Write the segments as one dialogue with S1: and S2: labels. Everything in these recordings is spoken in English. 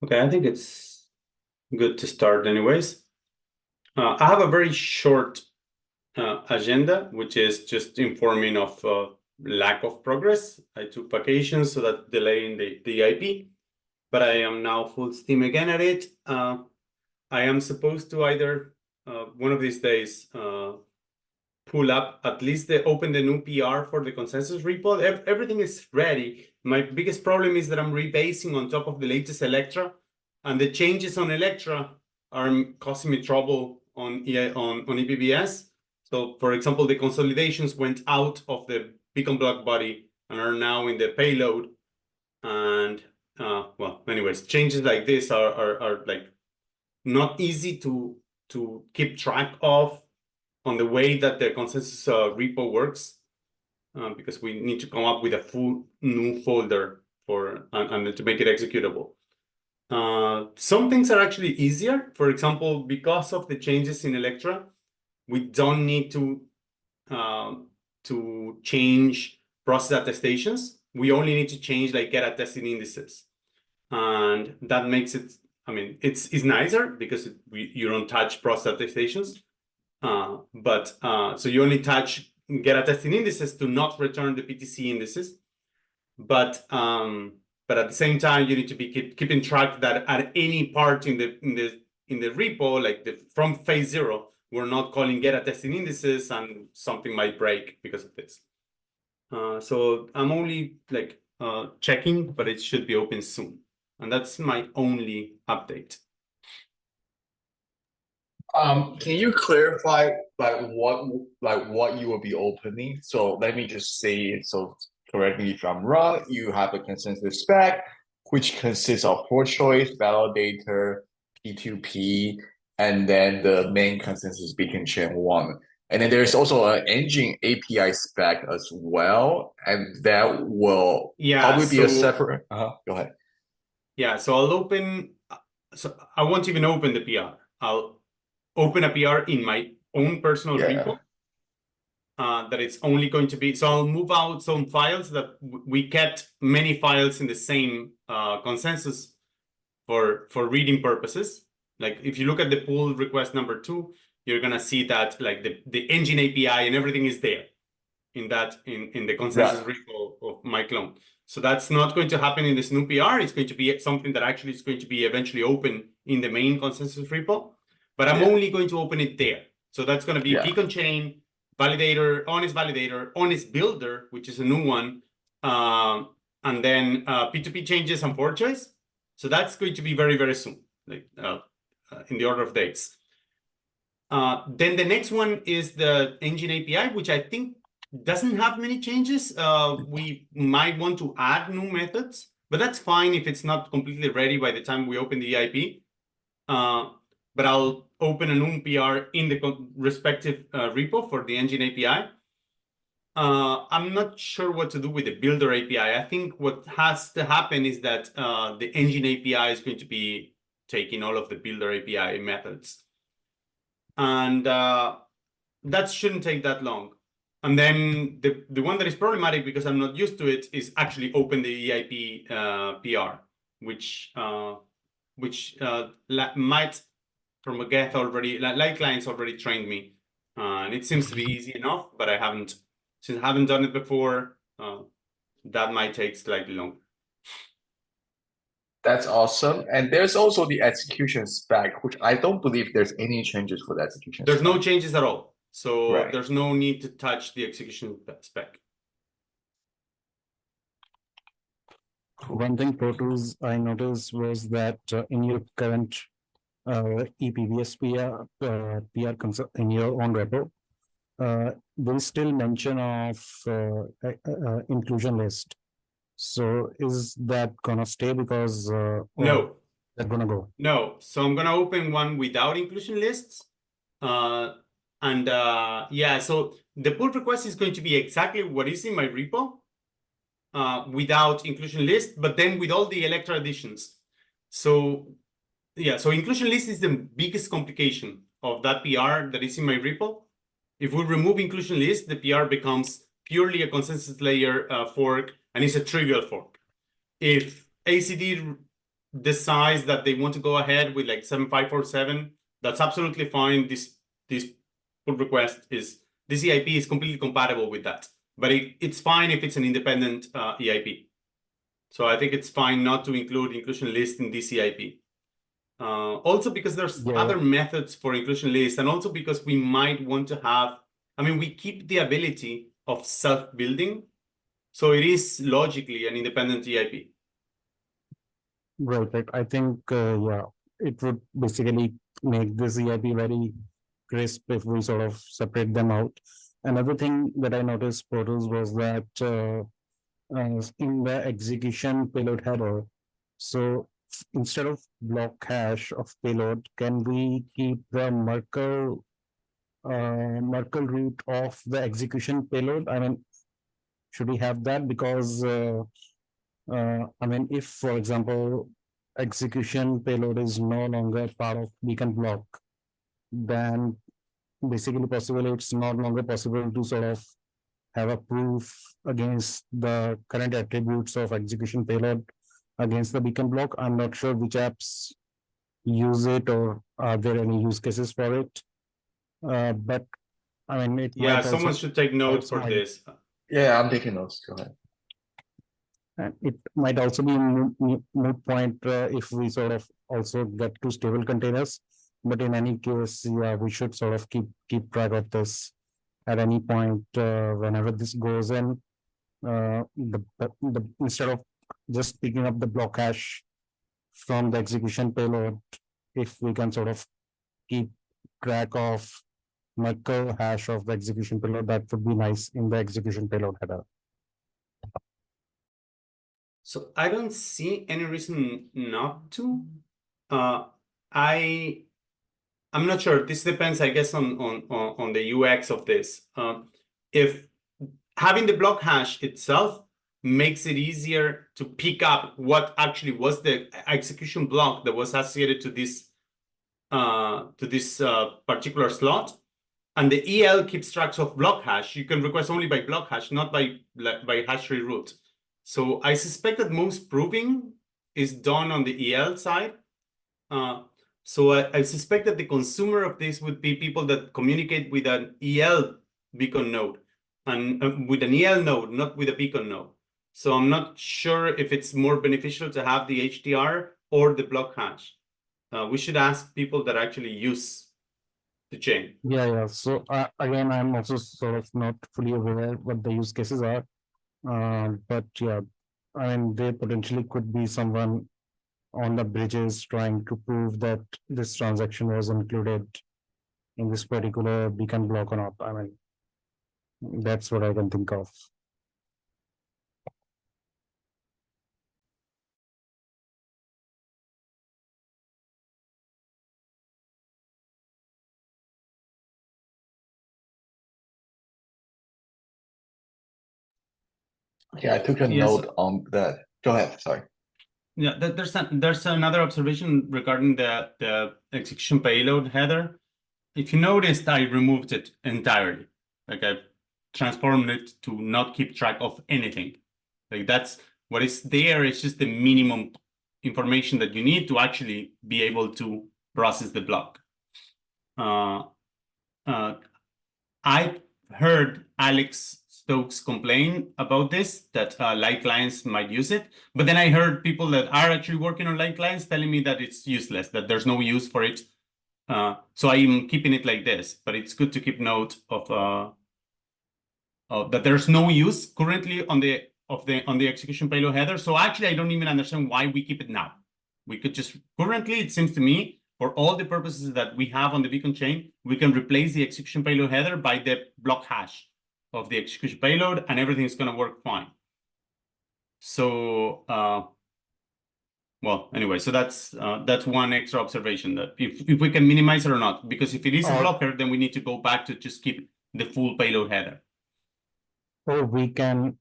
S1: Okay, I think it's good to start anyways. I have a very short agenda, which is just informing of lack of progress. I took vacations, so that delaying the EIP, but I am now full steam again at it. I am supposed to either one of these days pull up at least open the new PR for the consensus repo. Everything is ready. My biggest problem is that I'm rebasing on top of the latest Electra, and the changes on Electra are causing me trouble on ePBS. So, for example, the consolidations went out of the beacon block body and are now in the payload. And well, anyways, changes like this are like not easy to keep track of on the way that the consensus repo works, because we need to come up with a full new folder for and to make it executable. Some things are actually easier. For example, because of the changes in Electra, we don't need to change process attestations. We only need to change like get attested indices, and that makes it. I mean, it's nicer because you don't touch process attestations. But so you only touch get attesting indices to not return the PTC indices. But at the same time, you need to be keeping track that at any part in the repo, like from phase 0, we're not calling get attesting indices, and something might break because of this. So I'm only like checking, but it should be open soon, and that's my only update.
S2: Can you clarify what you will be opening? So let me just say it. So correct me if I'm wrong. You have a consensus spec, which consists of 4 choice, validator, P2P, and then the main consensus beacon chain 1. And then there's also an engine API spec as well, and that will probably be a separate. Go ahead.
S1: Yeah, so I'll open. So I won't even open the PR. I'll open a PR in my own personal repo. That it's only going to be. So I'll move out some files that we kept many files in the same consensus for reading purposes. Like if you look at the pull request number 2, you're gonna see that like the engine API and everything is there in the consensus repo of my clone. So that's not going to happen in this new PR. It's going to be something that actually is going to be eventually open in the main consensus repo. But I'm only going to open it there. So that's going to be beacon chain, validator, honest builder, which is a new one, and then P2P changes and for choice. So that's going to be very, very soon, like in the order of days. Then the next one is the engine API, which I think doesn't have many changes. We might want to add new methods, but that's fine if it's not completely ready by the time we open the EIP. But I'll open a new PR in the respective repo for the engine API. I'm not sure what to do with the builder API. I think what has to happen is that the engine API is going to be taking all of the builder API methods. And that shouldn't take that long. And then the one that is problematic because I'm not used to it is actually open the EIP PR, which might from a get already, light clients already trained me. And it seems to be easy enough, but since I haven't done it before, that might take slightly longer.
S2: That's awesome. And there's also the execution spec, which I don't believe there's any changes for the execution
S1: There's
S2: spec.
S1: no changes at all. So there's no need to touch the execution spec.
S3: One thing, Pro Tools, I noticed was that in your current ePBS PR in your own repo, there is still mention of inclusion list. So is that gonna stay because
S1: no,
S3: that's gonna go?
S1: No, so I'm gonna open one without inclusion lists. Yeah, so the pull request is going to be exactly what is in my repo without inclusion list, but then with all the Electra additions. So yeah, so inclusion list is the biggest complication of that PR that is in my repo. If we remove inclusion list, the PR becomes purely a consensus layer fork, and it's a trivial fork. If ACD decides that they want to go ahead with like 7547, that's absolutely fine. This pull request is, this EIP is completely compatible with that, but it's fine if it's an independent EIP. So I think it's fine not to include inclusion list in this EIP. Also because there's other methods for inclusion list, and also because we might want to have, I mean, we keep the ability of self-building, so it is logically an independent EIP.
S3: Right. I think, it would basically make this EIP very crisp if we sort of separate them out. Another thing that I noticed, Portals, was that in the execution payload header, so instead of block hash of payload, can we keep the Merkle root of the execution payload? I mean, should we have that? Because I mean, if, for example, execution payload is no longer part of beacon block, then basically possibly it's no longer possible to sort of have a proof against the current attributes of execution payload against the beacon block. I'm not sure which apps use it, or are there any use cases for it. But I mean, it might
S1: someone
S3: also,
S1: should take notes for this.
S2: Yeah, I'm taking notes. Go ahead.
S3: and it might also be a moot point if we sort of also get to stable containers. But in any case, yeah, we should sort of keep track of this at any point whenever this goes in. Instead of just picking up the block hash from the execution payload, if we can sort of keep track of Merkle hash of the execution payload, that would be nice in the execution payload header.
S1: So I don't see any reason not to. I'm not sure. This depends, I guess, on the UX of this. If having the block hash itself makes it easier to pick up what actually was the execution block that was associated to this particular slot, and the EL keeps track of block hash, you can request only by block hash, not by hash tree root. So I suspect that most proving is done on the EL side. So I suspect that the consumer of this would be people that communicate with an EL beacon node, and with an EL node, not with a beacon node. So I'm not sure if it's more beneficial to have the HTR or the block hash. We should ask people that actually use the chain.
S3: Yeah. So again, I'm also sort of not fully aware what the use cases are. But yeah, I mean, they potentially could be someone on the bridges trying to prove that this transaction was included in this particular beacon block or not. I mean, that's what I can think of.
S2: Yeah, I took a note on that. Go ahead. Sorry.
S1: Yeah, there's another observation regarding the execution payload header. If you noticed, I removed it entirely. Like I transformed it to not keep track of anything. Like that's what is there. It's just the minimum information that you need to actually be able to process the block. I've heard Alex Stokes complain about this, that light clients might use it. But then I heard people that are actually working on light clients telling me that it's useless, that there's no use for it. So I'm keeping it like this, but it's good to keep note of that there's no use currently on the execution payload header. So actually, I don't even understand why we keep it now. We could just, currently, it seems to me, for all the purposes that we have on the beacon chain, we can replace the execution payload header by the block hash of the execution payload, and everything is going to work fine. So, well, anyway, so that's one extra observation, that if we can minimize it or not, because if it is a blocker, then we need to go back to just keep the full payload header.
S3: Or we can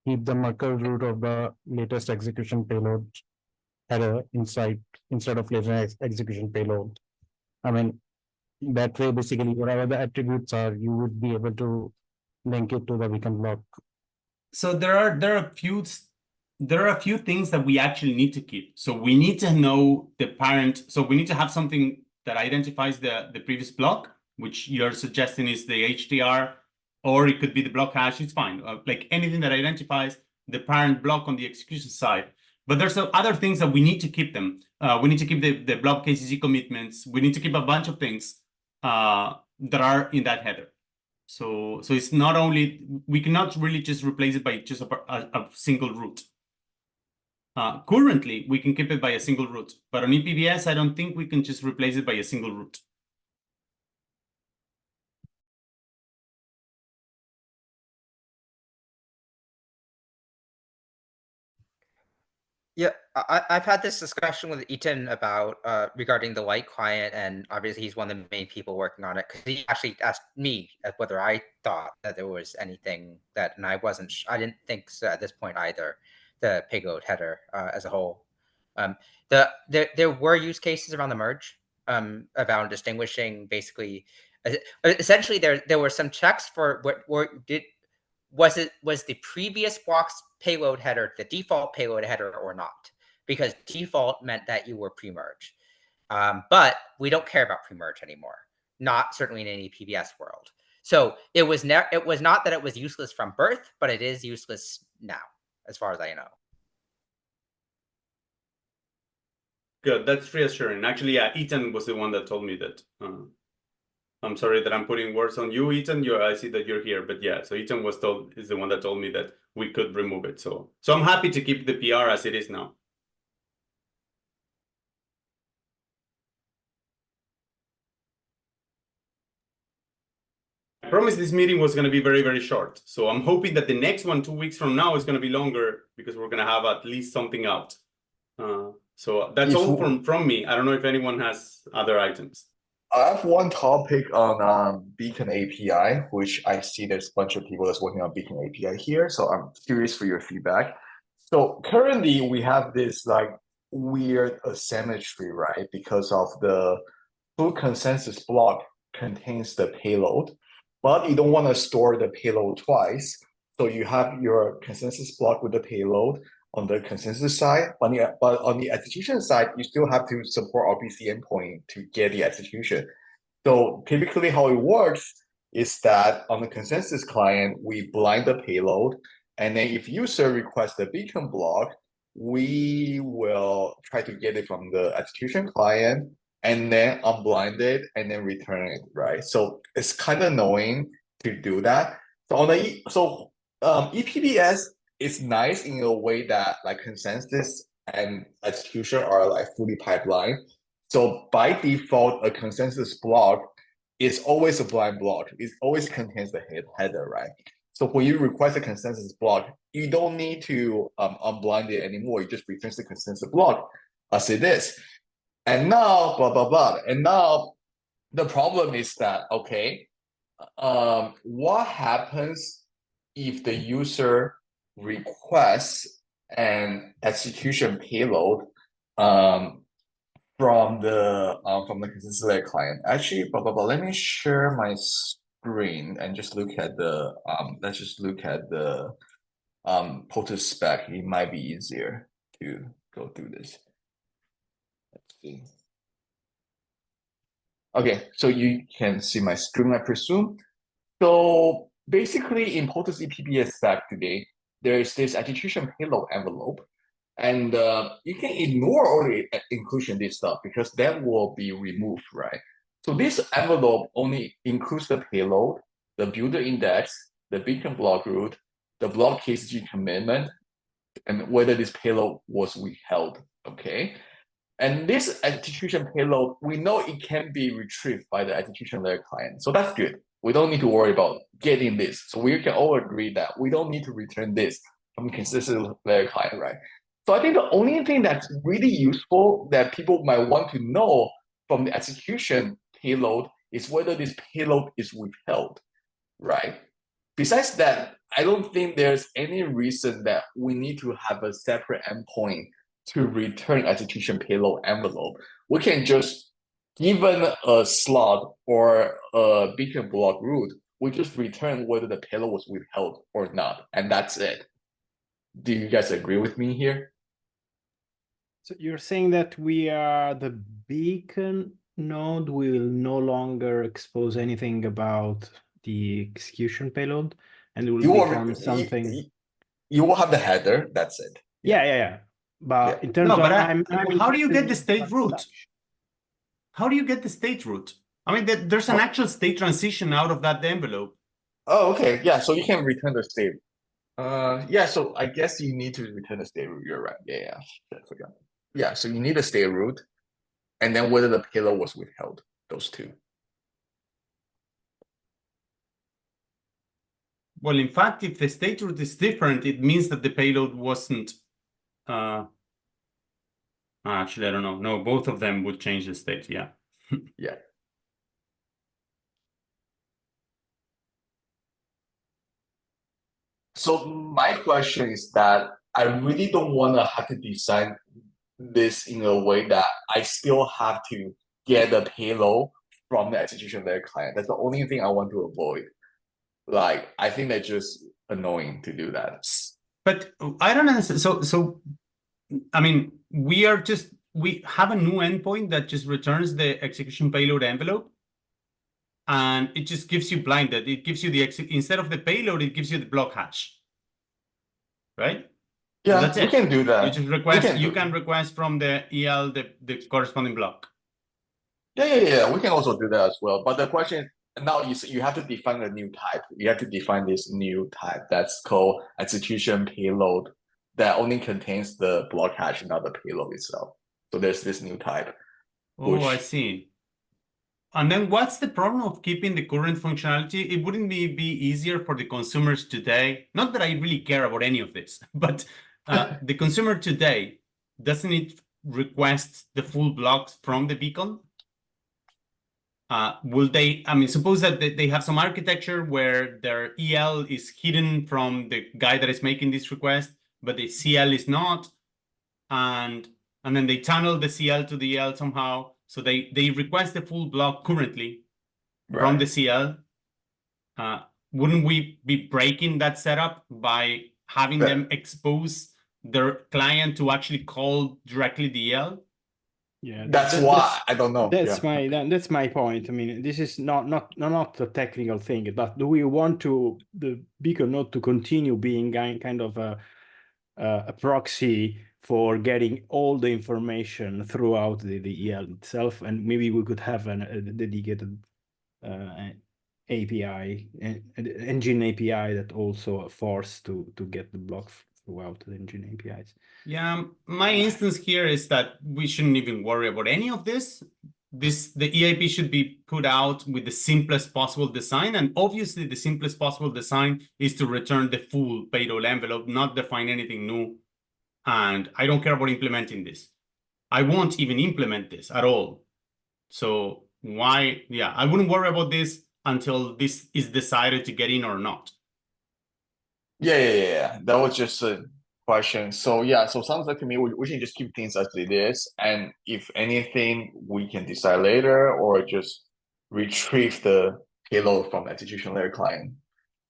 S3: keep the Merkle root of the latest execution payload header instead of latest execution payload. I mean, that way, basically, whatever the attributes are, you would be able to link it to the beacon block.
S1: So there are a few there are a few things that we actually need to keep. So we need to know the parent. So we need to have something that identifies the previous block, which you're suggesting is the HTR, or it could be the block hash. It's fine. Like anything that identifies the parent block on the execution side. But there's some other things that we need to keep them. We need to keep the block KCG commitments. We need to keep a bunch of things that are in that header. So it's not only, we cannot really just replace it by just a single root. Currently, we can keep it by a single root, but on ePBS, I don't think we can just replace it by a single root.
S4: Yeah, I've had this discussion with Ethan about regarding the light client, and obviously he's one of the main people working on it, because he actually asked me whether I thought that there was anything that, and I didn't think so at this point either, the payload header as a whole. There were use cases around the merge about distinguishing basically, essentially there were some checks for was the previous block's payload header the default payload header or not? Because default meant that you were pre-merge. But we don't care about pre-merge anymore. Not certainly in any ePBS world. So it was not that it was useless from birth, but it is useless now, as far as I know.
S1: Good, that's reassuring. Actually, yeah, Ethan was the one that told me that. I'm sorry that I'm putting words on you, Ethan. I see that you're here, but yeah, so Ethan is the one that told me that we could remove it. So I'm happy to keep the PR as it is now. I promised this meeting was going to be very, very short. So I'm hoping that the next one, 2 weeks from now, is going to be longer, because we're going to have at least something out. So that's all from me. I don't know if anyone has other items.
S2: I have one topic on Beacon API, which I see there's a bunch of people that's working on Beacon API here. So I'm curious for your feedback. So currently we have this like weird asymmetry, right? Because of the full consensus block contains the payload, but you don't want to store the payload twice. So you have your consensus block with the payload on the consensus side, but on the execution side, you still have to support RPC endpoint to get the execution. So typically how it works is that on the consensus client, we blind the payload, and then if user requests the beacon block, we will try to get it from the execution client and then unblind it and then return it, right? So it's kind of annoying to do that. So on the ePBS is nice in a way that like consensus and execution are like fully pipelined. So by default, a consensus block is always a blind block. It always contains the header, right? So when you request a consensus block, you don't need to unblind it anymore. You just return the consensus block as it is. And now, blah, blah, blah. And now the problem is that, okay, what happens if the user requests an execution payload from the consensus layer client? Actually, let me share my screen and just look at the let's just look at the POTUS spec. It might be easier to go through this. Let's see. Okay, so you can see my screen, I presume. So basically in POTUS ePBS spec today, there is this execution payload envelope, and you can ignore all the inclusion this stuff because that will be removed, right? So this envelope only includes the payload, the builder index, the beacon block root, the block KCG commitment, and whether this payload was withheld, okay? And this execution payload, we know it can be retrieved by the execution layer client. So that's good. We don't need to worry about getting this. So we can all agree that we don't need to return this from the consensus layer client, right? So I think the only thing that's really useful that people might want to know from the execution payload is whether this payload is withheld, right? Besides that, I don't think there's any reason that we need to have a separate endpoint to return execution payload envelope. We can just, given a slot or a beacon block root, we just return whether the payload was withheld or not, and that's it. Do you guys agree with me here?
S5: So you're saying that the beacon node will no longer expose anything about the execution payload, and it will
S2: You will,
S5: become something.
S2: you will have the header. That's it.
S5: Yeah. But
S2: Yeah.
S5: in terms
S1: No,
S5: of,
S1: but
S5: I'm
S1: how do you
S5: interested
S1: get the
S5: in
S1: state root?
S5: such.
S1: How do you get the state root? I mean, there's an actual state transition out of that envelope.
S2: Oh, okay. Yeah. So you can return the state. Yeah. So I guess you need to return the state root. You're right. Yeah. I forgot. Yeah. So you need a state root, and then whether the payload was withheld. Those two.
S1: Well, in fact, if the state root is different, it means that the payload wasn't. Actually, I don't know. No, both of them would change the state. Yeah.
S2: Yeah. So my question is that I really don't want to have to design this in a way that I still have to get the payload from the execution layer client. That's the only thing I want to avoid. Like, I think that's just annoying to do that.
S1: But I don't understand. So I mean, we have a new endpoint that just returns the execution payload envelope, and it just gives you blinded. It gives you instead of the payload, it gives you the block hash, right?
S2: Yeah,
S1: So that's
S2: we
S1: it.
S2: can do that.
S1: You just request. You can request from the EL the corresponding block.
S2: Yeah. We can also do that as well. But the question is, now you have to define a new type. You have to define this new type that's called execution payload that only contains the block hash, not the payload itself. So there's this new type.
S1: Oh, I see. And then what's the problem of keeping the current functionality? It wouldn't be easier for the consumers today? Not that I really care about any of this, but the consumer today, doesn't it request the full blocks from the beacon? Will they, I mean, suppose that they have some architecture where their EL is hidden from the guy that is making this request, but the CL is not, and then they tunnel the CL to the EL somehow. So they request the full block currently from the CL. Wouldn't we be breaking that setup by having them expose their client to actually call directly the EL?
S5: Yeah,
S2: that's why I don't know.
S5: That's my point. I mean, this is not a technical thing, but do we want the beacon node to continue being kind of a proxy for getting all the information throughout the EL itself, and maybe we could have a dedicated API, engine API that also force to get the block throughout the engine APIs.
S1: Yeah, my instance here is that we shouldn't even worry about any of this. The EIP should be put out with the simplest possible design, and obviously the simplest possible design is to return the full payroll envelope, not define anything new. And I don't care about implementing this. I won't even implement this at all. So why? Yeah, I wouldn't worry about this until this is decided to get in or not.
S2: Yeah. That was just a question. So yeah, so sounds like to me we should just keep things as it is, and if anything, we can decide later or just retrieve the payload from execution layer client,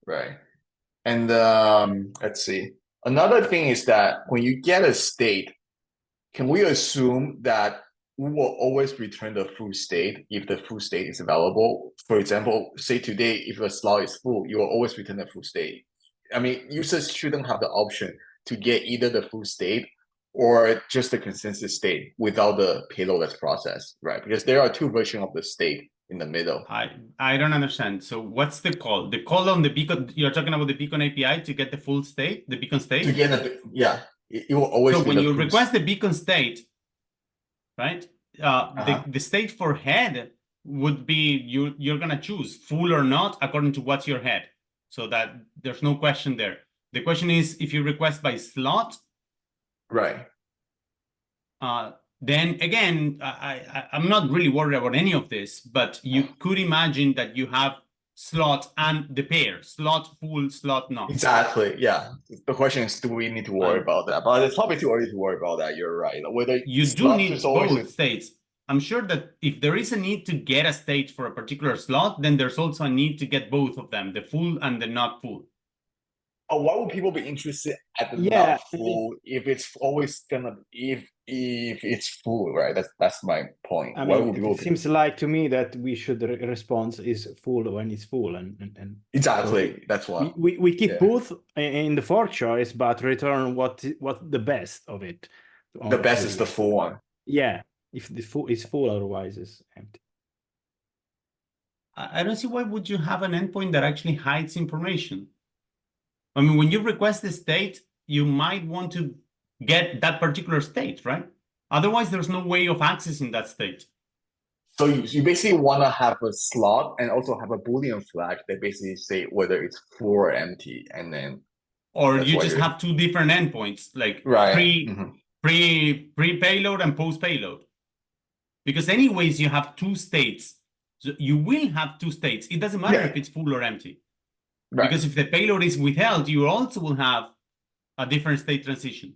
S2: right? And let's see. Another thing is that when you get a state, can we assume that we will always return the full state if the full state is available? For example, say today, if the slot is full, you will always return the full state. I mean, users shouldn't have the option to get either the full state or just the consensus state without the payload that's processed, right? Because there are two versions of the state in the middle.
S1: I don't understand. So what's the call? The call on the beacon, you're talking about the beacon API to get the full state, the beacon state?
S2: To get it will always
S1: so
S2: be
S1: when you request the beacon state, right? The state for head would be you're gonna choose full or not according to what's your head. So that there's no question there. The question is if you request by slot,
S2: right?
S1: Then again, I'm not really worried about any of this, but you could imagine that you have slot and the pair, slot full, slot not.
S2: Exactly. Yeah. The question is, do we need to worry about that? But it's probably too early to worry about that. You're right. Whether
S1: you do need both states. I'm sure that if there is a need to get a state for a particular slot, then there's also a need to get both of them, the full and the not full.
S2: why would people be interested at the
S5: Yeah,
S2: not full if it's always gonna if it's full, right? That's my point.
S5: I
S2: Why
S5: mean,
S2: would people
S5: it seems like to me that we should response is full when it's full, and
S2: exactly that's why
S5: we keep
S2: yeah.
S5: both in the fork choice, but return what the best of it.
S2: The best is the full one.
S5: Yeah, if the full is full, otherwise it's empty.
S1: I don't see why would you have an endpoint that actually hides information. I mean, when you request the state, you might want to get that particular state, right? Otherwise, there's no way of accessing that state.
S2: So you basically want to have a slot and also have a Boolean flag that basically say whether it's full or empty, and then
S1: Or
S2: that's
S1: you
S2: why
S1: just
S2: you're-
S1: have two different endpoints, like
S2: right.
S1: pre-payload and post-payload. Because anyways, you have two states. So you will have two states. It doesn't matter
S2: Yeah.
S1: if it's full or empty.
S2: Right.
S1: Because if the payload is withheld, you also will have a different state transition.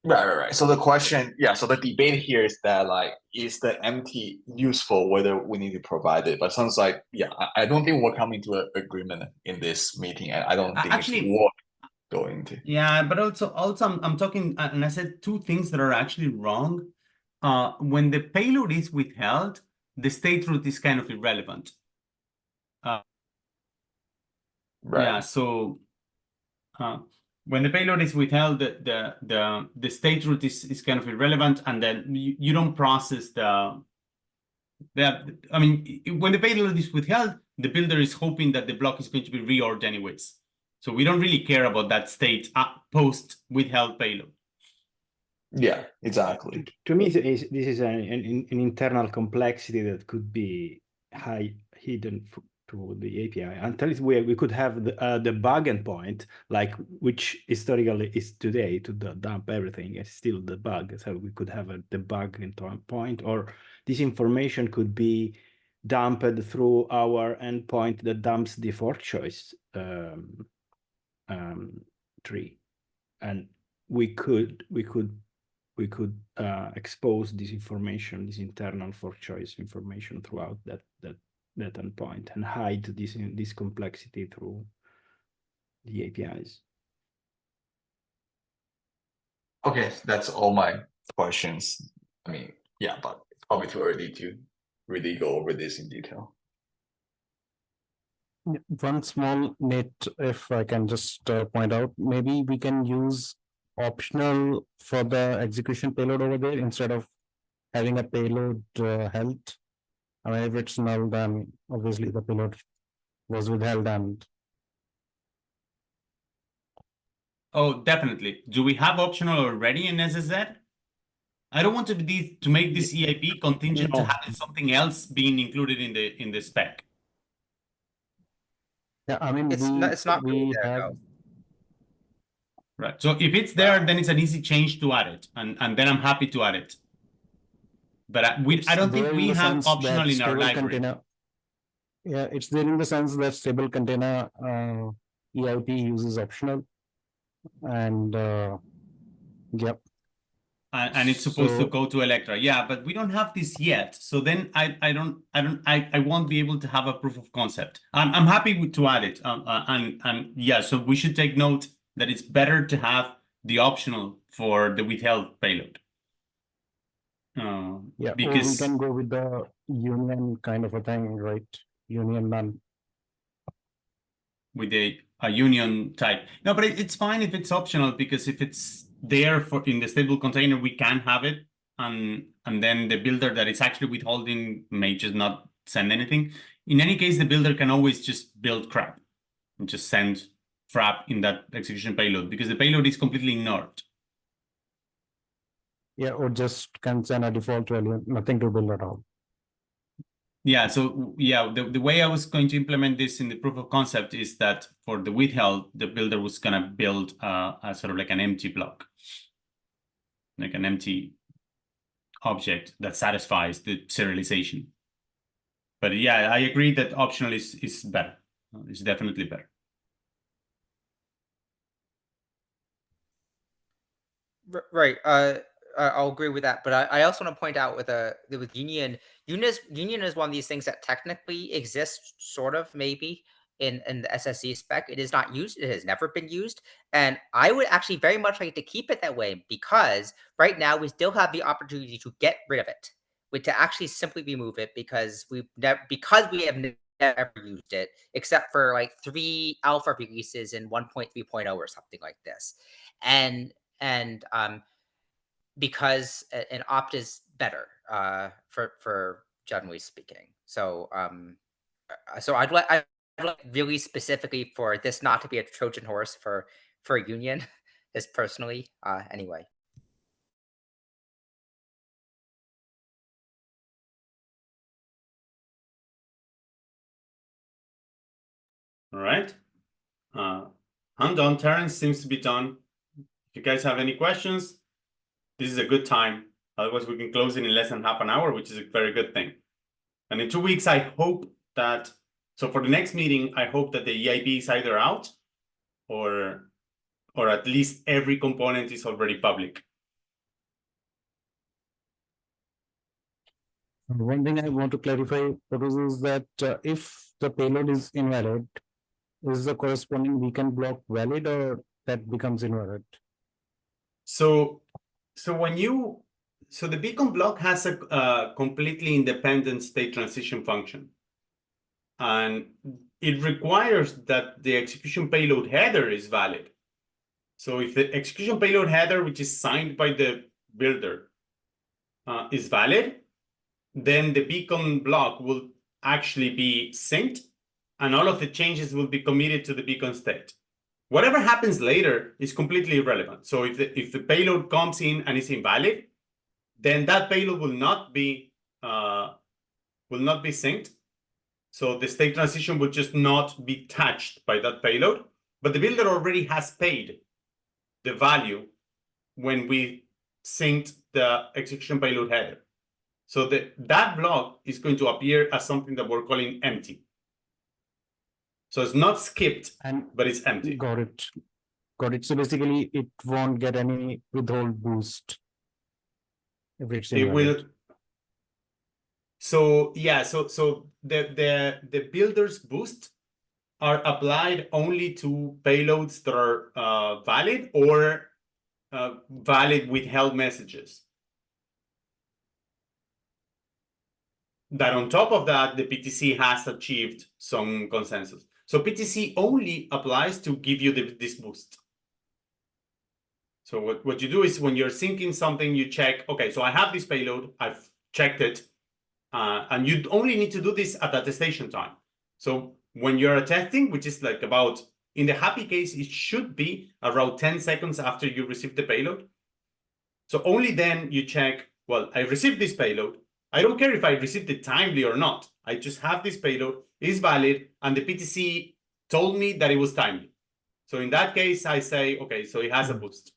S2: Right. So the question, so the debate here is that like, is the empty useful whether we need to provide it? But it sounds like, I don't think we're coming to an agreement in this meeting, and I don't think
S1: Actually,
S2: it's worth going to.
S1: Yeah, but also I'm talking, and I said two things that are actually wrong. When the payload is withheld, the state root is kind of irrelevant. Yeah, so when the payload is withheld, the state root is kind of irrelevant, and then you don't process I mean, when the payload is withheld, the builder is hoping that the block is going to be reordered anyways. So we don't really care about that state post withheld payload.
S2: Yeah, exactly.
S5: To me, this is an internal complexity that could be hidden to the API. Until we could have the bug endpoint, like which historically is today to dump everything. It's still the bug, so we could have a debug endpoint, or this information could be dumped through our endpoint that dumps the fork choice tree, and we could expose this information, this internal fork choice information throughout that endpoint, and hide this complexity through the APIs.
S2: Okay, that's all my questions. I mean, but it's probably too early to really go over this in detail.
S3: One small note, if I can just point out, maybe we can use optional for the execution payload over there instead of having a payload held. I mean, if it's null, then obviously the payload was withheld and.
S1: Oh, definitely. Do we have optional already in SSZ? I don't want to make this EIP contingent to having something else being included in the spec.
S3: Yeah, I mean,
S4: it's not really
S3: we
S4: there,
S3: have.
S4: no.
S1: Right. So if it's there, then it's an easy change to add it, and then I'm happy to add it. But I don't think we have optional in our library.
S3: Yeah, it's there in the sense that stable container EIP uses optional, and yep.
S1: And it's supposed to go to Electra. Yeah, but we don't have this yet. So then I won't be able to have a proof of concept. I'm happy to add it. And yeah, so we should take note that it's better to have the optional for the withheld payload.
S3: Yeah,
S1: because
S3: or we can go with the union kind of a thing, right? Union none.
S1: With a union type. No, but it's fine if it's optional, because if it's there in the stable container, we can have it, and then the builder that is actually withholding may just not send anything. In any case, the builder can always just build crap and just send crap in that execution payload, because the payload is completely ignored.
S3: Yeah, or just can send a default value, nothing to build at all.
S1: Yeah, so yeah, the way I was going to implement this in the proof of concept is that for the withheld, the builder was going to build a sort of like an empty block, like an empty object that satisfies the serialization. But yeah, I agree that optional is better. It's definitely better.
S4: Right. I'll agree with that, but I also want to point out with union is one of these things that technically exists, sort of, maybe in the SSC spec. It is not used. It has never been used. And I would actually very much like to keep it that way, because right now we still have the opportunity to get rid of it, to actually simply remove it, because we have never used it except for like 3 alpha releases in 1.3.0 or something like this. And because an opt is better, for generally speaking. So so I'd like really specifically for this not to be a Trojan horse for Union, just personally. Anyway.
S1: All right. I'm done. Terrence seems to be done. If you guys have any questions, this is a good time. Otherwise, we can close it in less than half an hour, which is a very good thing. And in 2 weeks, I hope that, so for the next meeting, I hope that the EIP is either out or at least every component is already public.
S3: One thing I want to clarify, is that if the payload is invalid, is the corresponding beacon block valid, or that becomes invalid?
S1: So the beacon block has a completely independent state transition function. And it requires that the execution payload header is valid. So if the execution payload header, which is signed by the builder, is valid, then the beacon block will actually be synced, and all of the changes will be committed to the beacon state. Whatever happens later is completely irrelevant. So if the payload comes in and is invalid, then that payload will not be synced. So the state transition will just not be touched by that payload, but the builder already has paid the value when we synced the execution payload header. So that block is going to appear as something that we're calling empty. So it's not skipped, but it's empty.
S3: Got it. So basically, it won't get any withhold boost if it's
S1: It
S3: invalid.
S1: will. So yeah, so the builder's boost are applied only to payloads that are valid or valid withheld messages. That on top of that, the PTC has achieved some consensus. So PTC only applies to give you this boost. So what you do is when you're syncing something, you check, okay, so I have this payload, I've checked it, and you only need to do this at attestation time. So when you're attesting, which is like about, in the happy case, it should be around 10 seconds after you receive the payload. So only then you check, well, I received this payload. I don't care if I received it timely or not. I just have this payload, it's valid, and the PTC told me that it was timely. So in that case, I say, okay, so it has a boost.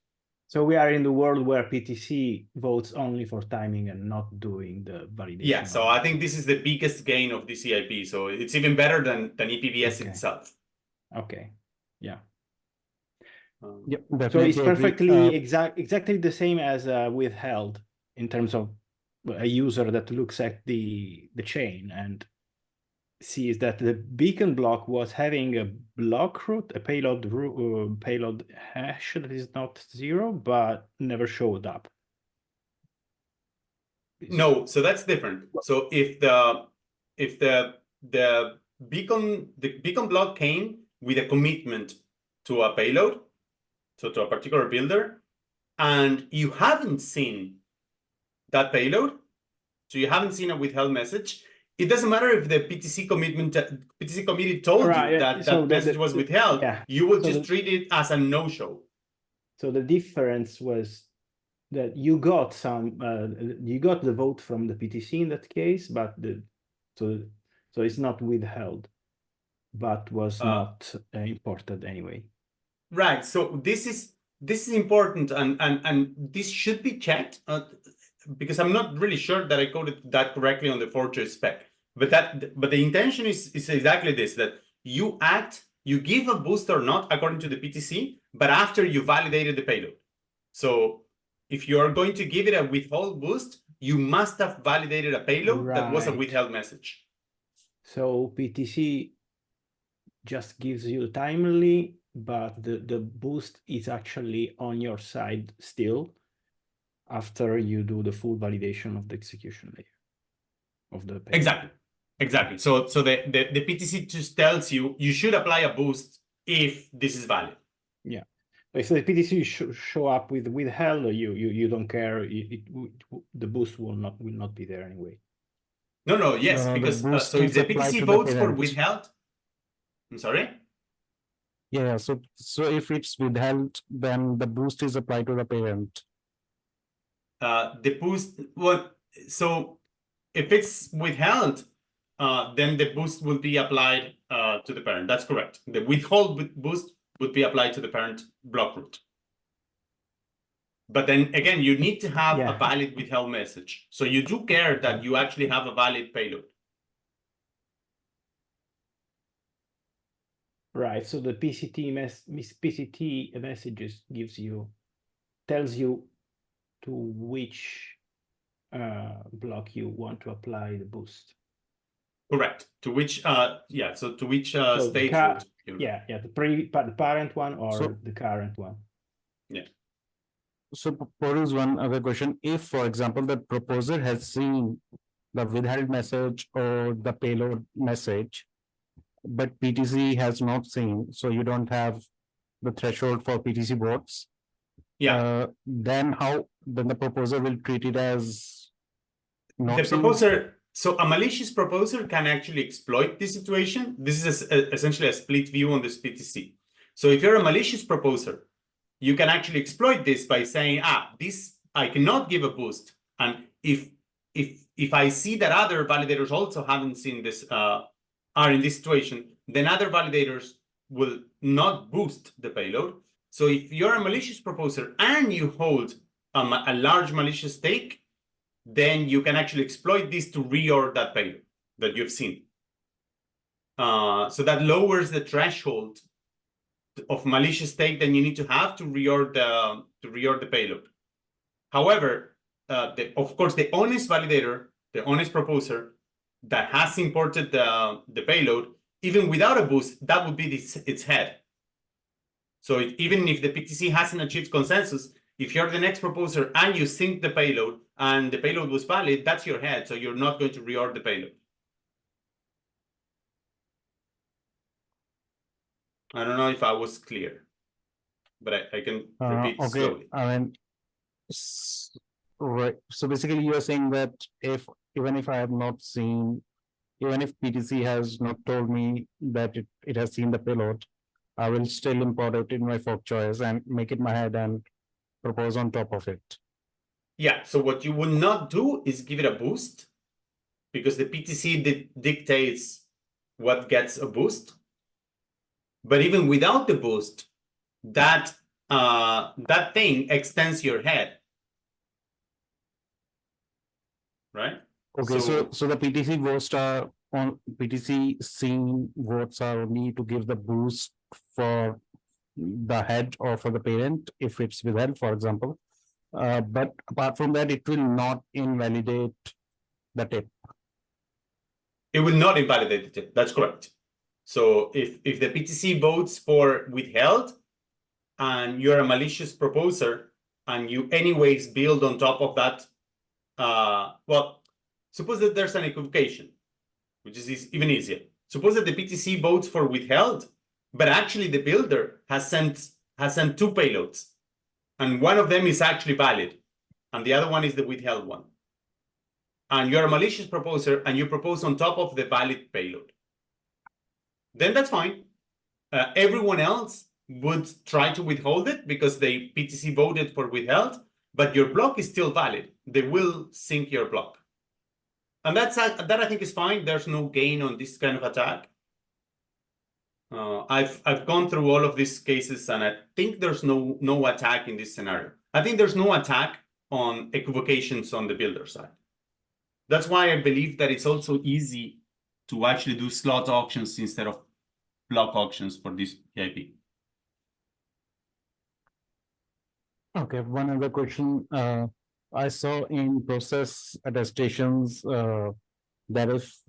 S5: So we are in the world where PTC votes only for timing and not doing the validation.
S1: Yeah, so I think this is the biggest gain of this EIP. So it's even better than ePBS itself.
S5: Okay, yeah.
S3: Yep,
S5: So it's
S3: definitely
S5: perfectly
S3: agree.
S5: exactly the same as withheld in terms of a user that looks at the chain and sees that the beacon block was having a block root, a payload hash that is not 0, but never showed up.
S1: No, so that's different. So if the beacon block came with a commitment to a payload, so to a particular builder, and you haven't seen that payload, so you haven't seen a withheld message, it doesn't matter if the PTC committee told you that that message was withheld. Yeah. You will just treat it as a no-show.
S5: So the difference was that you got you got the vote from the PTC in that case, but so it's not withheld, but was not imported anyway.
S1: Right. So this is important, and this should be checked. Because I'm not really sure that I coded that correctly on the Fortress spec, but the intention is exactly this: that you give a boost or not according to the PTC, but after you validated the payload. So if you are going to give it a withhold boost, you must have validated a payload that was a withheld message.
S5: So PTC just gives you timely, but the boost is actually on your side still after you do the full validation of the execution layer of the payment.
S1: Exactly. So the PTC just tells you should apply a boost if this is valid.
S5: Yeah. If the PTC show up with withheld, you don't care. The boost will not be there anyway.
S1: No, yes, because so if the PTC votes for withheld, I'm sorry.
S3: Yeah, so if it's withheld, then the boost is applied to the parent.
S1: The boost, so if it's withheld, then the boost will be applied to the parent. That's correct. The withhold boost would be applied to the parent block root. But then again, you need to have a valid withheld message. So you do care that you actually have a valid payload.
S5: Right. So the PCT messages tells you to which block you want to apply the boost.
S1: Correct. To which so to which state root?
S5: The parent one or the current one.
S1: Yeah.
S3: So pose one other question. If, for example, the proposer has seen the withheld message or the payload message, but PTC has not seen, so you don't have the threshold for PTC votes.
S1: Yeah.
S3: Then the proposer will treat it as not
S1: the
S3: seen?
S1: proposer. So a malicious proposer can actually exploit this situation. This is essentially a split view on this PTC. So if you're a malicious proposer, you can actually exploit this by saying, this I cannot give a boost. And if I see that other validators also haven't seen this, are in this situation, then other validators will not boost the payload. So if you're a malicious proposer and you hold a large malicious stake, then you can actually exploit this to reorder that payload that you've seen. So that lowers the threshold of malicious stake that you need to have to reorder the payload. However, of course, the honest validator, the honest proposer that has imported the payload, even without a boost, that would be its head. So even if the PTC hasn't achieved consensus, if you're the next proposer and you sync the payload and the payload was valid, that's your head. So you're not going to reorder the payload. I don't know if I was clear, but I can repeat slowly.
S3: I mean, right. So basically, you are saying that even if I have not seen, even if PTC has not told me that it has seen the payload, I will still import it in my fork choice and make it my head and propose on top of it.
S1: Yeah. So what you would not do is give it a boost, because the PTC dictates what gets a boost. But even without the boost, that thing extends your head, right?
S3: Okay, so the PTC votes are on PTC seen votes are only to give the boost for the head or for the parent if it's withheld, for example. But apart from that, it will not invalidate the tip.
S1: It will not invalidate the tip. That's correct. So if the PTC votes for withheld and you're a malicious proposer and you anyways build on top of that, well, suppose that there's an equivocation, which is even easier. Suppose that the PTC votes for withheld, but actually the builder has sent 2 payloads, and one of them is actually valid, and the other one is the withheld one. And you're a malicious proposer and you propose on top of the valid payload. Then that's fine. Everyone else would try to withhold it because the PTC voted for withheld, but your block is still valid. They will sync your block. And that I think is fine. There's no gain on this kind of attack. I've gone through all of these cases, and I think there's no attack in this scenario. I think there's no attack on equivocations on the builder side. That's why I believe that it's also easy to actually do slot auctions instead of block auctions for this EIP.
S3: Okay, one other question. I saw in process attestations that if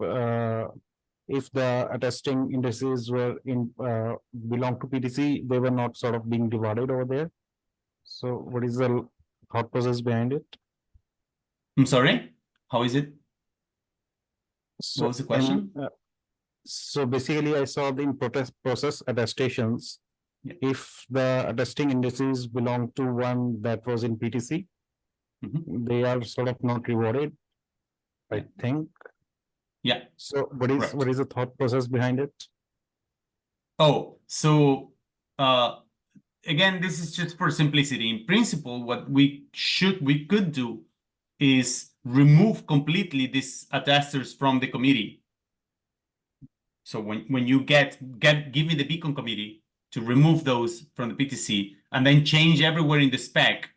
S3: if the attesting indices were in belong to PTC, they were not sort of being divided over there. So what is the thought process behind it?
S1: I'm sorry, how is it?
S3: So,
S1: What was the question?
S3: So basically, I saw the process attestations.
S1: Yeah.
S3: If the attesting indices belong to one that was in PTC, they are sort of not rewarded, I think.
S1: Yeah.
S3: So what is the thought process behind it?
S1: Oh, so again, this is just for simplicity. In principle, what we could do is remove completely these attesters from the committee. So when you give me the beacon committee to remove those from the PTC and then change everywhere in the spec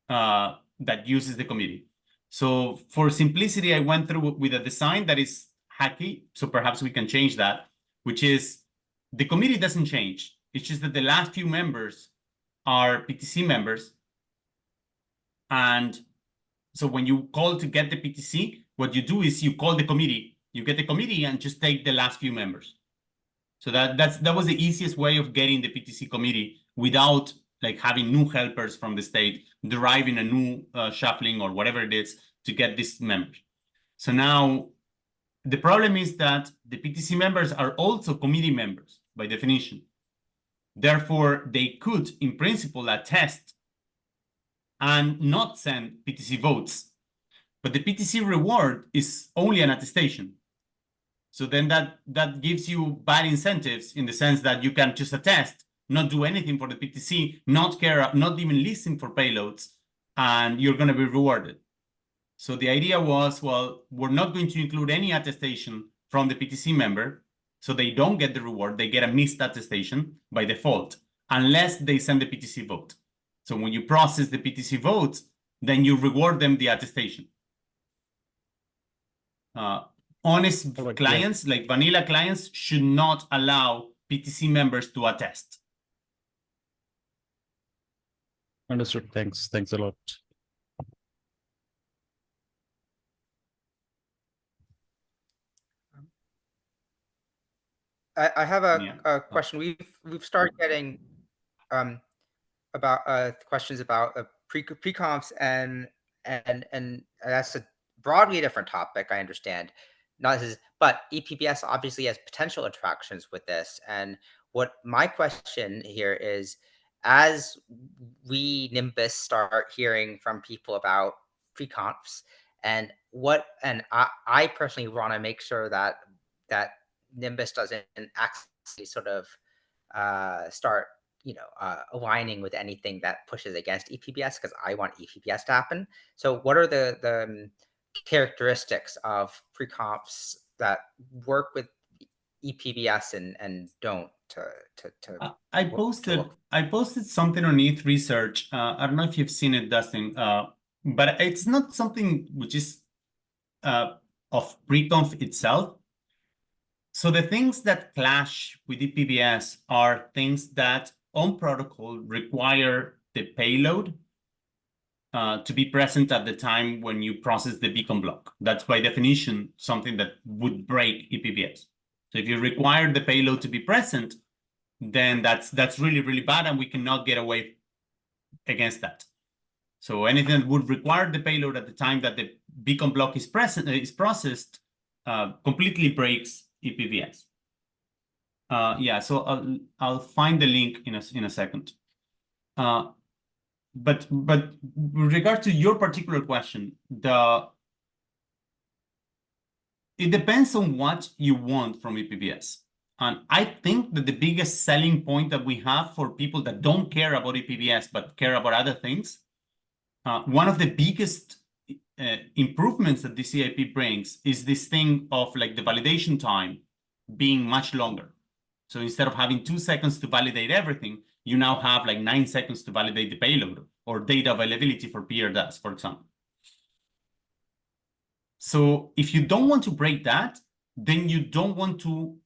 S1: that uses the committee. So for simplicity, I went through with a design that is hacky. So perhaps we can change that, which is the committee doesn't change. It's just that the last few members are PTC members. And so when you call to get the PTC, what you do is you call the committee, you get the committee and just take the last few members. So that was the easiest way of getting the PTC committee without like having new helpers from the state, deriving a new shuffling or whatever it is to get these members. So now the problem is that the PTC members are also committee members by definition. Therefore, they could, in principle, attest and not send PTC votes. But the PTC reward is only an attestation. So then that gives you bad incentives in the sense that you can just attest, not do anything for the PTC, not care, not even listen for payloads, and you're going to be rewarded. So the idea was, well, we're not going to include any attestation from the PTC member, so they don't get the reward. They get a missed attestation by default, unless they send the PTC vote. So when you process the PTC votes, then you reward them the attestation. Honest clients, like vanilla clients, should not allow PTC members to attest.
S3: Understood. Thanks. Thanks a lot.
S4: I have a question. We've started getting about questions about pre-comps and that's a broadly different topic, I understand. But ePBS obviously has potential attractions with this. And what my question here is, as we Nimbus start hearing from people about pre-comps and I personally want to make sure that Nimbus doesn't actually sort of start aligning with anything that pushes against ePBS, because I want ePBS to happen. So what are the characteristics of pre-comps that work with ePBS and don't
S1: I posted something on ETH Research. I don't know if you've seen it, Dustin, but it's not something which is of pre-conf itself. So the things that clash with ePBS are things that on protocol require the payload to be present at the time when you process the beacon block. That's by definition something that would break ePBS. So if you require the payload to be present, then that's really, really bad, and we cannot get away against that. So anything that would require the payload at the time that the beacon block is processed completely breaks ePBS. Yeah, so I'll find the link in a second. But with regard to your particular question, it depends on what you want from ePBS. And I think that the biggest selling point that we have for people that don't care about ePBS but care about other things, one of the biggest improvements that this EIP brings is this thing of like the validation time being much longer. So instead of having 2 seconds to validate everything, you now have like 9 seconds to validate the payload or data availability for PRDAS, for example. So if you don't want to break that, then you don't want to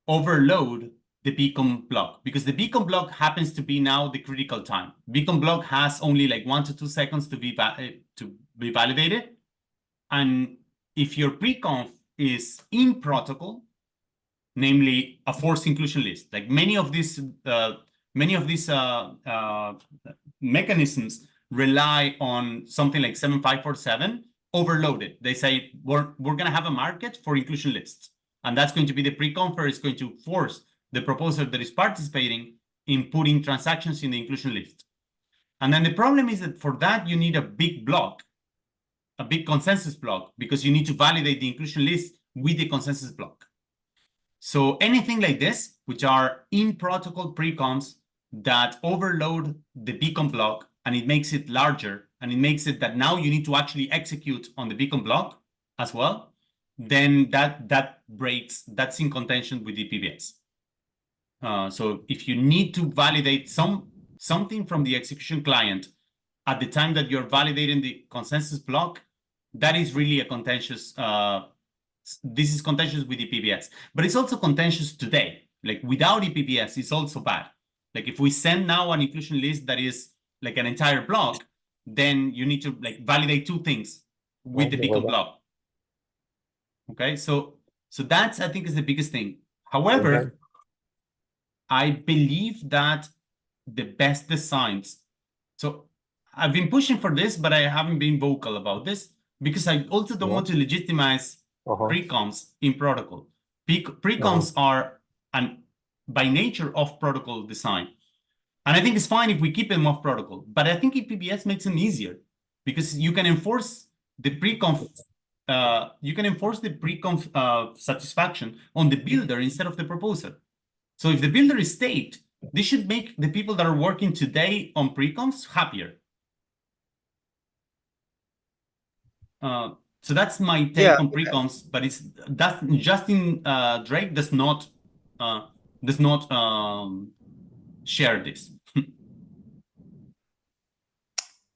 S1: overload the beacon block, because the beacon block happens to be now the critical time. Beacon block has only like 1 to 2 seconds to be validated. And if your pre-conf is in protocol, namely a forced inclusion list. Like many of these mechanisms rely on something like 7547 overloaded. They say we're going to have a market for inclusion lists, and that's going to be the pre-confer is going to force the proposer that is participating in putting transactions in the inclusion list. And then the problem is that for that you need a big block, a big consensus block, because you need to validate the inclusion list with the consensus block. So anything like this, which are in protocol pre-cons that overload the beacon block, and it makes it larger, and it makes it that now you need to actually execute on the beacon block as well, then that breaks, that's in contention with the ePBS. So if you need to validate something from the execution client at the time that you're validating the consensus block, that is really a contentious, this is contentious with ePBS, but it's also contentious today. Like without ePBS, it's also bad. Like if we send now an inclusion list that is like an entire block, then you need to like validate two things with the beacon block. Okay, so that's, I think, is the biggest thing. However, I believe that the best designs, so I've been pushing for this, but I haven't been vocal about this because I also don't want to legitimize precoms in protocol. Precoms are by nature off protocol design. And I think it's fine if we keep them off protocol, but I think ePBS makes them easier because you can enforce the pre-conf satisfaction on the builder instead of the proposer. So if the builder is staked, this should make the people that are working today on pre-conf happier. So that's my take on pre-conf, but Justin Drake does not share this.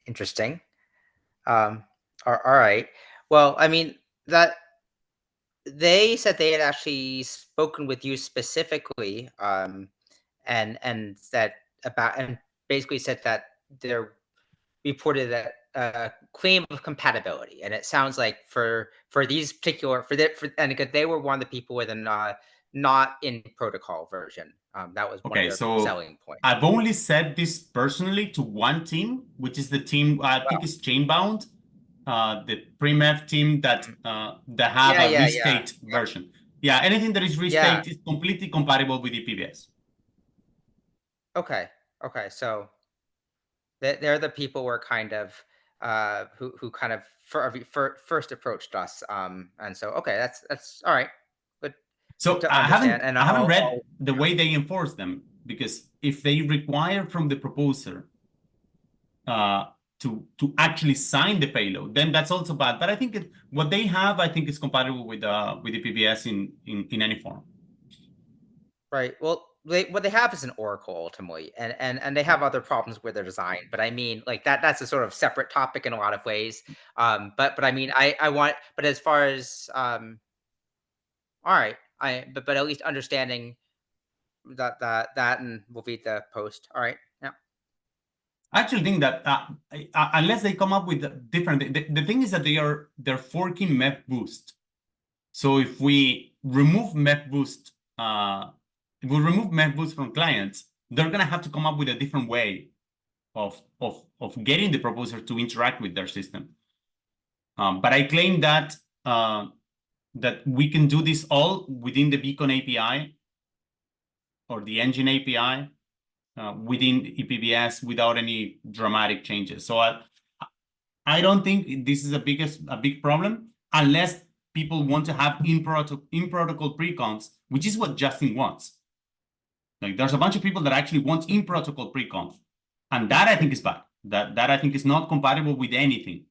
S4: Interesting. All right. Well, I mean, that they said they had actually spoken with you specifically, and that about, and basically said that they're reported that claim of compatibility, and it sounds like for these particular and again, they were one of the people with an not in protocol version. That was one of their selling points.
S1: I've only said this personally to one team, which is the team I think is Chainbound, the Premev team that have a restate version. Yeah, anything that is restate is completely compatible with ePBS.
S4: Okay, so they're the people who are kind of who kind of first approached us, and so that's all right.
S1: So I haven't read the way they enforce them, because if they require from the proposer to actually sign the payload, then that's also bad. But I think what they have, I think, is compatible with ePBS in any form.
S4: Right. Well, what they have is an Oracle ultimately, and they have other problems with their design. But I mean, like that's a sort of separate topic in a lot of ways. But I mean, I want, but as far as all right, but at least understanding that and we'll read the post. All right. Yeah.
S1: I actually think that unless they come up with different, the thing is that they're forking MEP boost. So if we remove MEP boost, if we remove MEP boost from clients, they're gonna have to come up with a different way of getting the proposer to interact with their system. But I claim that that we can do this all within the Beacon API or the Engine API within ePBS without any dramatic changes. So I don't think this is a big problem unless people want to have in protocol precons, which is what Justin wants. Like there's a bunch of people that actually want in protocol preconf, and that I think is bad. That I think is not compatible with anything.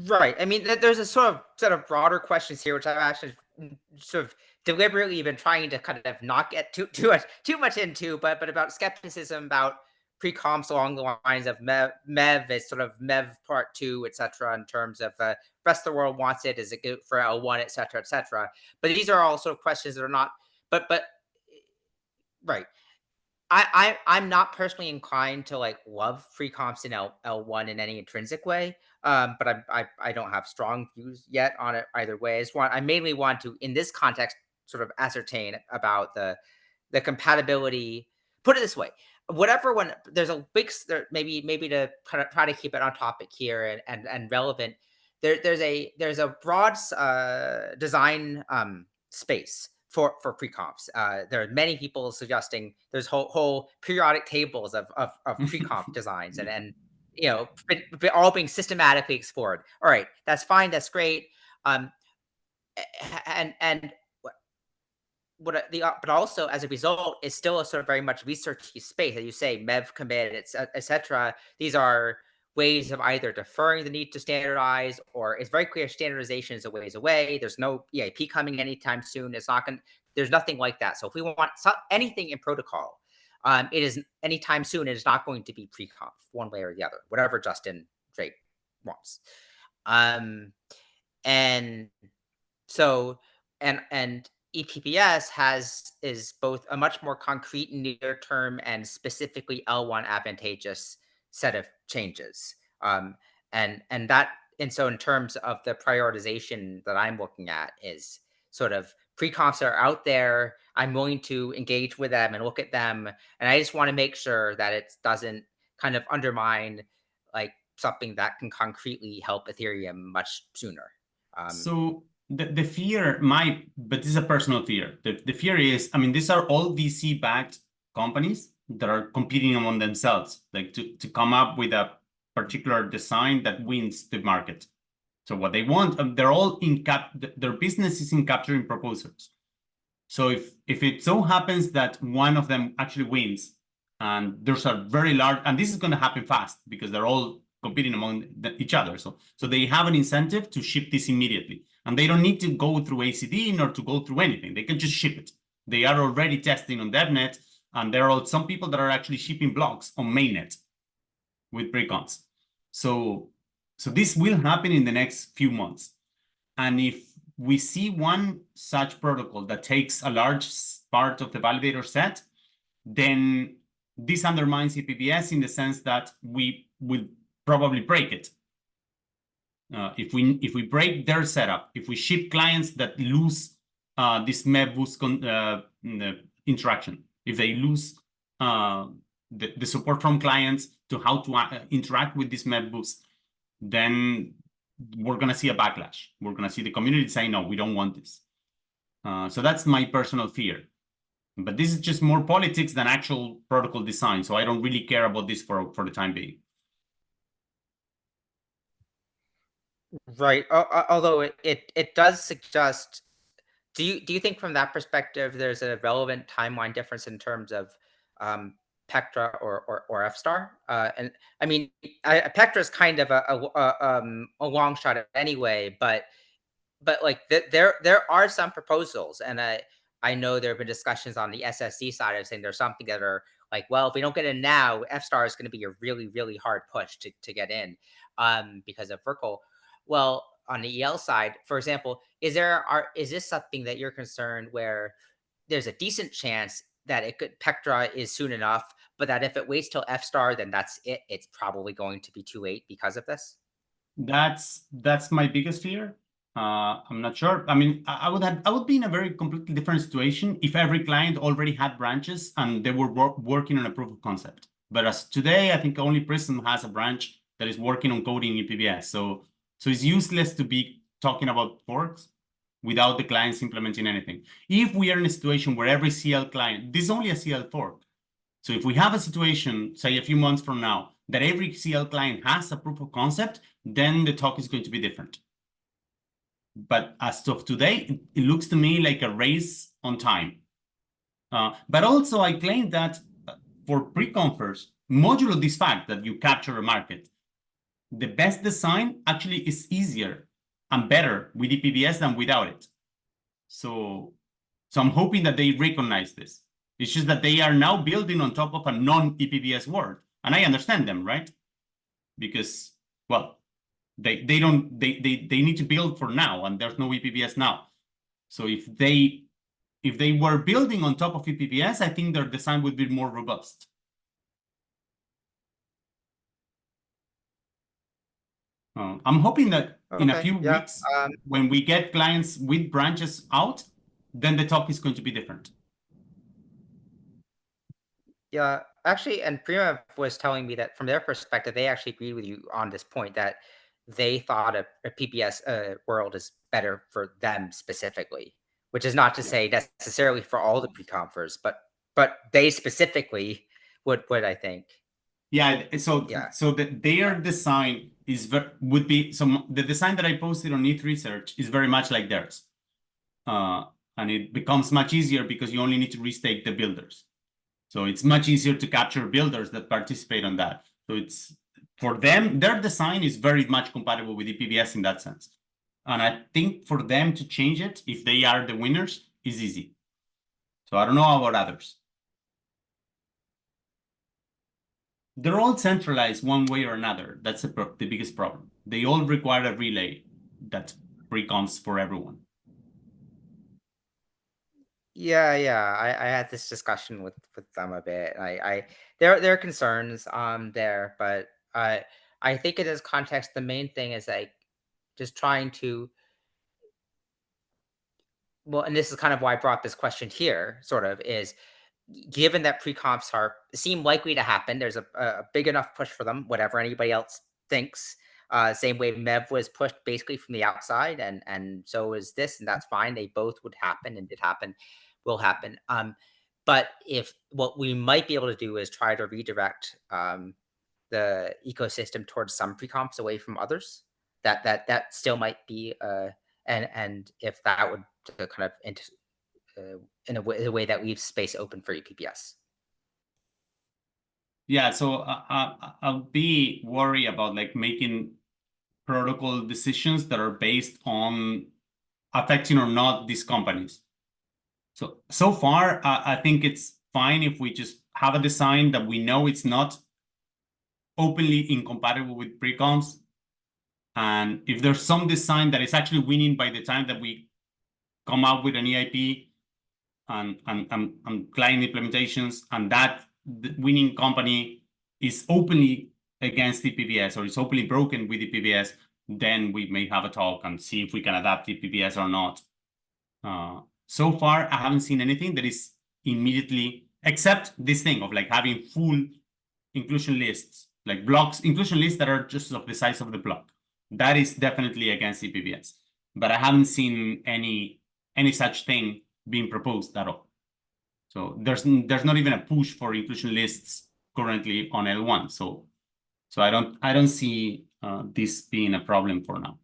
S4: Right. I mean, there's a sort of broader questions here, which I've actually sort of deliberately been trying to kind of not get too much into, but about skepticism about pre-comps along the lines of MEV is sort of MEV part 2, etc. in terms of rest of the world wants it, is it good for L1, etc., etc. But these are all sort of questions that are not, but right. I'm not personally inclined to like love pre-comps in L1 in any intrinsic way. but I don't have strong views yet on it either way. I mainly want to, in this context, sort of ascertain about the compatibility. Put it this way: whatever when there's a big maybe to kind of try to keep it on topic here and relevant. There's a broad design space for pre-comps. There are many people suggesting there's whole periodic tables of pre-comp designs and you know, all being systematically explored. All right, that's fine, that's great. And but also as a result, it's still a sort of very much researchy space. As you say, MEV commit, etc. These are ways of either deferring the need to standardize, or it's very clear standardization is a ways away. There's no EIP coming anytime soon. It's not going. There's nothing like that. So if we want anything in protocol, it is anytime soon. It is not going to be pre-conf one way or the other. Whatever Justin Drake wants, and so and ePBS is both a much more concrete near-term and specifically L1 advantageous set of changes. And so in terms of the prioritization that I'm looking at is sort of pre-comps are out there. I'm willing to engage with them and look at them. And I just want to make sure that it doesn't kind of undermine like something that can concretely help Ethereum much sooner.
S1: So the fear but this is a personal fear. The fear is, I mean, these are all VC-backed companies that are competing among themselves, like to come up with a particular design that wins the market. So what they want, they're all their business is in capturing proposals. So if it so happens that one of them actually wins, and there's a very large, and this is going to happen fast because they're all competing among each other. So they have an incentive to ship this immediately. And they don't need to go through ACD nor to go through anything. They can just ship it. They are already testing on DevNet, and there are some people that are actually shipping blocks on mainnet with pre-comps. So this will happen in the next few months. And if we see one such protocol that takes a large part of the validator set, then this undermines ePBS in the sense that we will probably break it. If we break their setup, if we ship clients that lose this MEV boost interaction, if they lose the support from clients to how to interact with this MEV boost, then we're going to see a backlash. We're going to see the community saying, no, we don't want this. So that's my personal fear. But this is just more politics than actual protocol design. So I don't really care about this for the time being.
S4: Right. Although it does suggest, do you think from that perspective there's a relevant timeline difference in terms of Pectra or FStar? And I mean, Pectra is kind of a long shot anyway, but like there are some proposals, and I know there have been discussions on the SSC side of saying there's something that are like, well, if we don't get in now, FStar is going to be a really, really hard push to get in because of Verkle. Well, on the EL side, for example, is this something that you're concerned where there's a decent chance that Pectra is soon enough, but that if it waits till FStar, then that's it. It's probably going to be too late because of this.
S1: That's my biggest fear. I'm not sure. I mean, I would be in a very completely different situation if every client already had branches and they were working on a proof of concept. But as today, I think only Prism has a branch that is working on coding ePBS. So it's useless to be talking about forks without the clients implementing anything. If we are in a situation where every CL client, this is only a CL fork. So if we have a situation, say a few months from now, that every CL client has a proof of concept, then the talk is going to be different. But as of today, it looks to me like a race on time. But also I claim that for pre-confers, modulo this fact that you capture a market, the best design actually is easier and better with ePBS than without it. So I'm hoping that they recognize this. It's just that they are now building on top of a non-ePBS world. And I understand them, right? Because, well, they need to build for now, and there's no ePBS now. So if they were building on top of ePBS, I think their design would be more robust. I'm hoping that in a
S4: Okay,
S1: few
S4: yeah,
S1: weeks, when we get clients with branches out, then the talk is going to be different.
S4: Yeah, actually, and Prima was telling me that from their perspective, they actually agreed with you on this point that they thought a PBS world is better for them specifically, which is not to say necessarily for all the pre-confers, but they specifically would I think.
S1: Yeah, so
S4: Yeah.
S1: so that their design is would be the design that I posted on ETH Research is very much like theirs. And it becomes much easier because you only need to restake the builders. So it's much easier to capture builders that participate on that. So it's for them, their design is very much compatible with ePBS in that sense. And I think for them to change it, if they are the winners, is easy. So I don't know about others. They're all centralized one way or another. That's the biggest problem. They all require a relay that pre-comps for everyone.
S4: Yeah, I had this discussion with them a bit. There are concerns there, but I think in this context, the main thing is like just trying to, well, and this is kind of why I brought this question here, sort of, is given that pre-comps seem likely to happen, there's a big enough push for them, whatever anybody else thinks. Same way Mev was pushed basically from the outside, and so is this, and that's fine. They both would happen and did happen, will happen. But if what we might be able to do is try to redirect the ecosystem towards some pre-comps away from others, that still might be and if that would kind of in a way that leaves space open for ePBS.
S1: Yeah, so I'll be worried about like making protocol decisions that are based on affecting or not these companies. So far, I think it's fine if we just have a design that we know it's not openly incompatible with pre-comps. And if there's some design that is actually winning by the time that we come up with an EIP and client implementations, and that the winning company is openly against ePBS or is openly broken with ePBS, then we may have a talk and see if we can adapt ePBS or not. So far, I haven't seen anything that is immediately, except this thing of like having full inclusion lists, like blocks, inclusion lists that are just of the size of the block. That is definitely against ePBS. But I haven't seen any such thing being proposed at all. So there's not even a push for inclusion lists currently on L1. So I don't see this being a problem for now.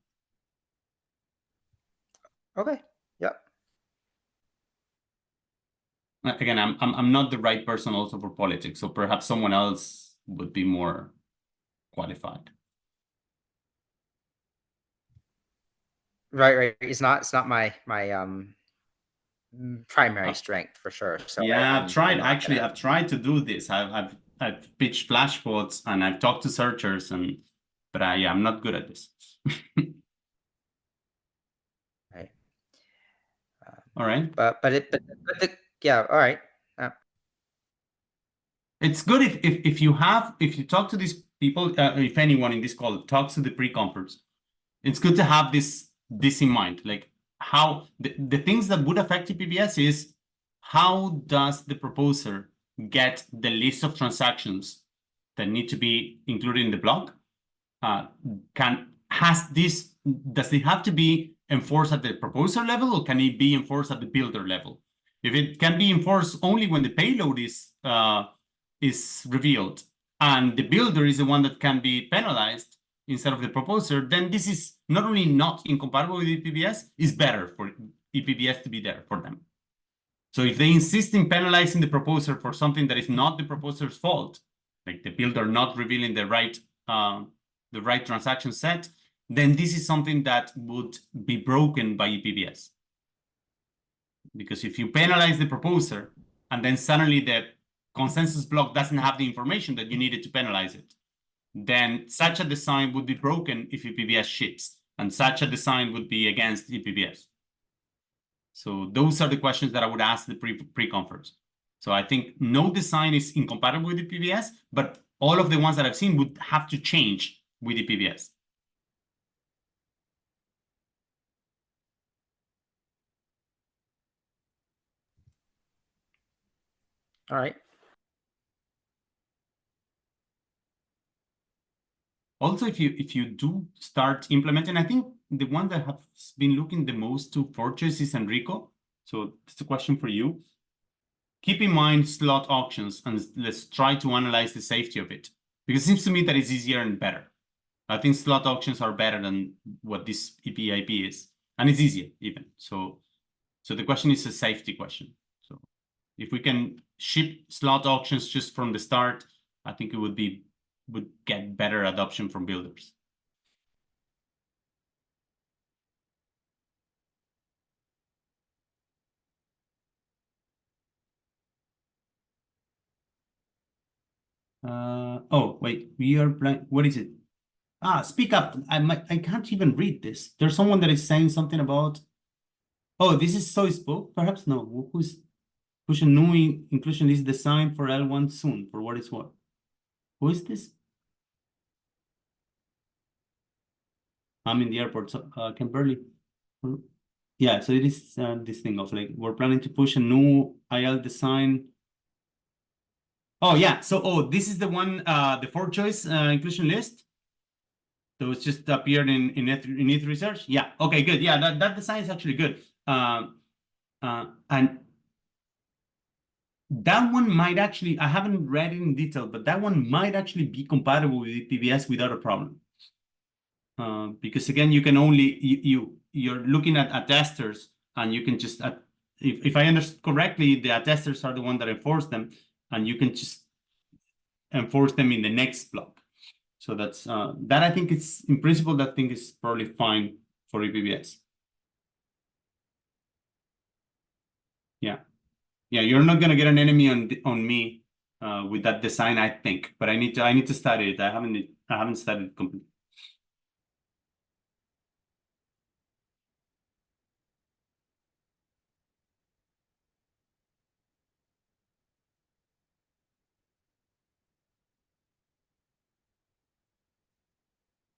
S4: Okay. Yep.
S1: Again, I'm not the right person also for politics, so perhaps someone else would be more qualified.
S4: Right. It's not my primary strength for sure. So
S1: yeah, I've tried.
S4: Actually,
S1: I've tried to do this. I've pitched flashbots and I've talked to searchers, but yeah, I'm not good at this.
S4: Right.
S1: All right.
S4: But yeah. All right.
S1: It's good if you talk to these people, if anyone in this call talks to the pre-confers, it's good to have this in mind. Like how the things that would affect ePBS is how does the proposer get the list of transactions that need to be included in the block? Does it have to be enforced at the proposer level, or can it be enforced at the builder level? If it can be enforced only when the payload is revealed and the builder is the one that can be penalized instead of the proposer, then this is not only not incompatible with ePBS, it's better for ePBS to be there for them. So if they insist in penalizing the proposer for something that is not the proposer's fault, like the builder not revealing the right transaction set, then this is something that would be broken by ePBS. Because if you penalize the proposer and then suddenly the consensus block doesn't have the information that you needed to penalize it, then such a design would be broken if ePBS ships, and such a design would be against ePBS. So those are the questions that I would ask the pre-confers. So I think no design is incompatible with ePBS, but all of the ones that I've seen would have to change with ePBS.
S4: All right.
S1: Also, if you do start implementing, I think the one that has been looking the most to Fortress is Enrico. So it's a question for you. Keep in mind slot auctions, and let's try to analyze the safety of it, because it seems to me that it's easier and better. I think slot auctions are better than what this EIP is, and it's easier even. So the question is a safety question. So if we can ship slot auctions just from the start, I think it would get better adoption from builders. Oh wait, we are blank. What is it? Speak up. I can't even read this. There's someone that is saying something about. Oh, this is Soyspoke. Perhaps no. Who's push a new inclusion list design for L1 soon? For what it's worth. Who is this? I'm in the airport, so can barely. Yeah, so it is this thing of like we're planning to push a new IL design. Oh yeah, so this is the one, the 4-choice inclusion list. So it's just appeared in ETH research. Yeah. Okay. Good. Yeah. That design is actually good. And that one might actually, I haven't read it in detail, but that one might actually be compatible with ePBS without a problem. Because again, you can only you're looking at attesters, and you can just if I understand correctly, the attesters are the one that enforce them, and you can just enforce them in the next block. So that's that. I think it's in principle that thing is probably fine for ePBS. Yeah, yeah. You're not gonna get an enemy on me with that design, I think. But I need to study it. I haven't studied it completely.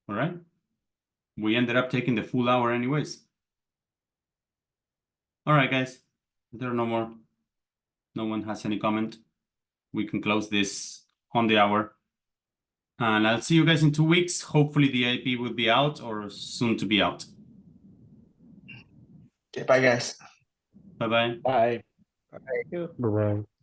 S1: All right. We ended up taking the full hour anyways. All right, guys. There are no more. No one has any comment. We can close this on the hour. And I'll see you guys in 2 weeks. Hopefully the EIP will be out or soon to be out.
S2: Okay, bye guys.
S1: Bye-bye.
S5: Bye.
S4: Thank you.
S3: Bye-bye.